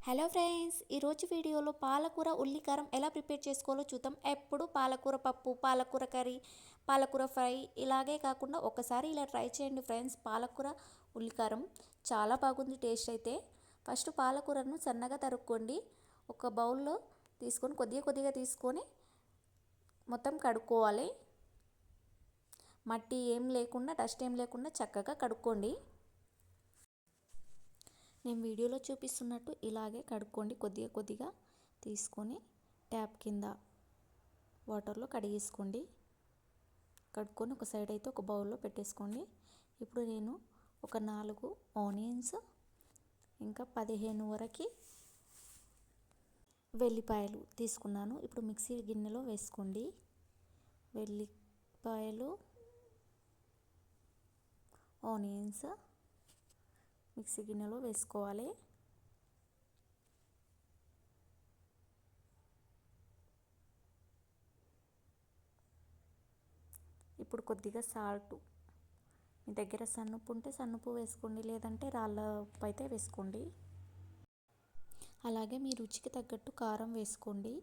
Hello friends, ఈరోజు వీడియోలో పాలకూర ఉల్లికారం ఎలా ప్రిపేర్ చేసుకోవాలో చూద్దాం. ఎప్పుడు పాలకూర పప్పు, పాలకూర కర్రీ, పాలకూర ఫ్రై ఇలాగే కాకుండా ఒకసారి ఇలా ట్రై చేయండి ఫ్రెండ్స్. పాలకూర ఉల్లికారం చాలా బాగుంది టేస్ట్ అయితే. ఫస్ట్ పాలకూరను సన్నగా తరుక్కోండి. ఒక బౌల్లో తీసుకొని కొద్దిగా తీసుకొని మొత్తం కడుక్కోవాలి. మట్టి ఏం లేకుండా, డస్ట్ ఏం లేకుండా చక్కగా కడుక్కోండి. నేను వీడియోలో చూపిస్తున్నట్టు ఇలాగే కడుక్కోండి. కొద్దిగా తీసుకొని ట్యాప్ కింద వాటర్లో కడిగేసుకోండి. కడుక్కొని ఒక సైడ్ అయితే ఒక బౌల్లో పెట్టేసుకోండి. ఇప్పుడు నేను ఒక 4 ఆనియన్స్, ఇంకా 15 వరకు వెల్లిపాయలు తీసుకున్నాను. ఇప్పుడు మిక్సీ గిన్నెలో వేసుకోండి. వెల్లిపాయలు, ఆనియన్స్ మిక్సీ గిన్నెలో వేసుకోవాలి. ఇప్పుడు కొద్దిగా సాల్ట్, మీ దగ్గర సన్నుప్పు ఉంటే సన్నుప్పు వేసుకోండి, లేదంటే రాళ్ళ ఉప్పు అయితే వేసుకోండి. అలాగే మీ రుచికి తగ్గట్టు కారం వేసుకోండి.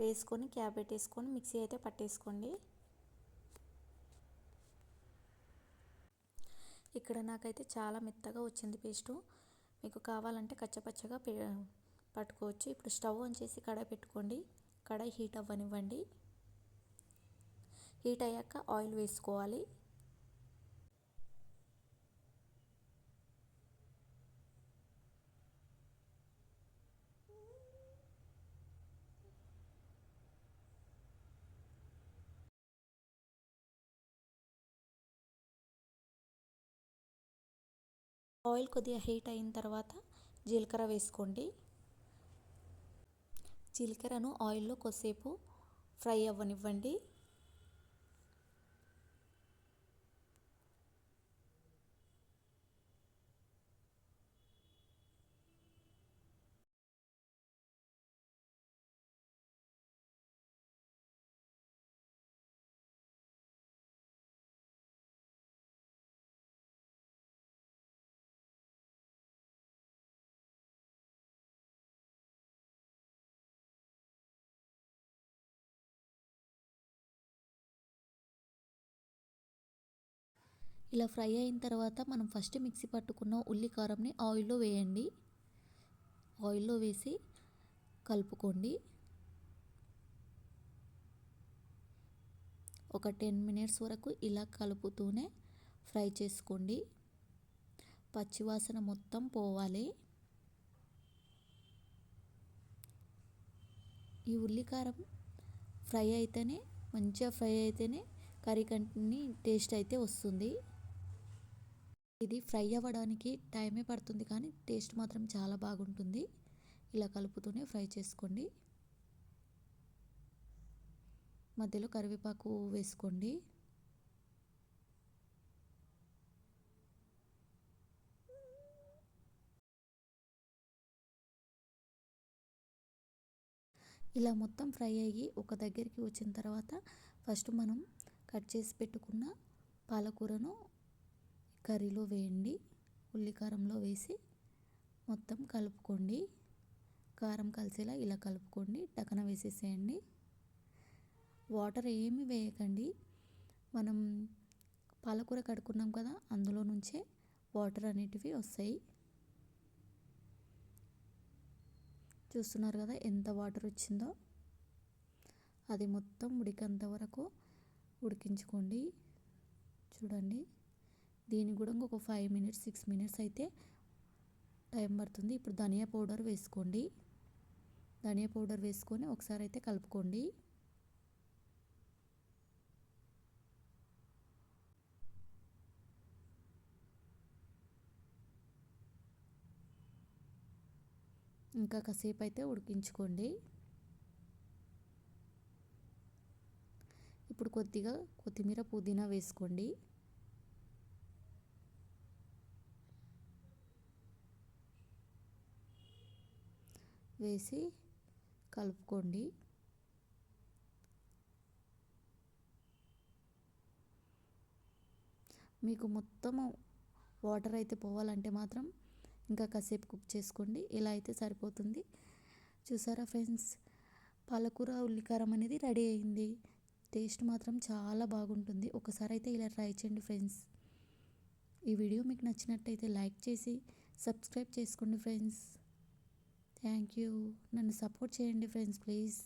వేసుకొని క్యాప్ పెట్టేసుకొని మిక్సీ అయితే పట్టేసుకోండి. ఇక్కడ నాకైతే చాలా మెత్తగా వచ్చింది పేస్టు. మీకు కావాలంటే కచ్చపచ్చగా పట్టుకోవచ్చు. ఇప్పుడు స్టవ్ ఆన్ చేసి కడాయి పెట్టుకోండి. కడాయి హీట్ అవ్వనివ్వండి. హీట్ అయ్యాక ఆయిల్ వేసుకోవాలి. ఆయిల్ కొద్దిగా హీట్ అయిన తర్వాత జీలకర్ర వేసుకోండి. జీలకర్రను ఆయిల్లో కొద్దిసేపు ఫ్రై అవ్వనివ్వండి. ఇలా ఫ్రై అయిన తర్వాత మనం ఫస్ట్ మిక్సీ పట్టుకున్న ఉల్లికారంని ఆయిల్లో వేయండి. ఆయిల్లో వేసి కలుపుకోండి. ఒక 10 మినిట్స్ వరకు ఇలా కలుపుతూనే ఫ్రై చేసుకోండి. పచ్చివాసన మొత్తం పోవాలి. ఈ ఉల్లికారం మంచిగా ఫ్రై అయితేనే కర్రీ కంటిని టేస్ట్ అయితే వస్తుంది. ఇది ఫ్రై అవ్వడానికి టైమే పడుతుంది, కానీ టేస్ట్ మాత్రం చాలా బాగుంటుంది. ఇలా కలుపుతూనే ఫ్రై చేసుకోండి. మధ్యలో కరివేపాకు వేసుకోండి. ఇలా మొత్తం ఫ్రై అయ్యి ఒక దగ్గరికి వచ్చిన తర్వాత ఫస్ట్ మనం కట్ చేసి పెట్టుకున్న పాలకూరను కర్రీలో వేయండి. ఉల్లికారంలో వేసి మొత్తం కలుపుకోండి. కారం కలిసేలా ఇలా కలుపుకోండి. ఢక్కన వేసేసేయండి. వాటర్ ఏమి వేయకండి. మనం పాలకూర కడుక్కున్నాం కదా, అందులో నుంచే వాటర్ అనేటివి వస్తాయి. చూస్తున్నారు కదా ఎంత వాటర్ వచ్చిందో. అది మొత్తం ఉడికేంత వరకు ఉడికించుకోండి. చూడండి, దీనికి కూడా ఒక 5 మినిట్స్ 6 మినిట్స్ అయితే టైం పడుతుంది. ఇప్పుడు ధనియా పౌడర్ వేసుకోండి. ధనియా పౌడర్ వేసుకొని ఒకసారి అయితే కలుపుకోండి. ఇంకా కాసేపు అయితే ఉడికించుకోండి. ఇప్పుడు కొద్దిగా కొత్తిమీర, పుదీనా వేసుకోండి. వేసి కలుపుకోండి. మీకు మొత్తము వాటర్ అయితే పోవాలంటే మాత్రం ఇంకా కాసేపు కుక్ చేసుకోండి. ఇలా అయితే సరిపోతుంది. చూసారా ఫ్రెండ్స్, పాలకూర ఉల్లికారం అనేది రెడీ అయింది. టేస్ట్ మాత్రం చాలా బాగుంటుంది. ఒకసారి అయితే ఇలా ట్రై చేయండి ఫ్రెండ్స్. ఈ వీడియో మీకు నచ్చినట్టయితే లైక్ చేసి సబ్స్క్రైబ్ చేసుకోండి ఫ్రెండ్స్. Thank you. నన్ను సపోర్ట్ చేయండి ఫ్రెండ్స్ ప్లీజ్.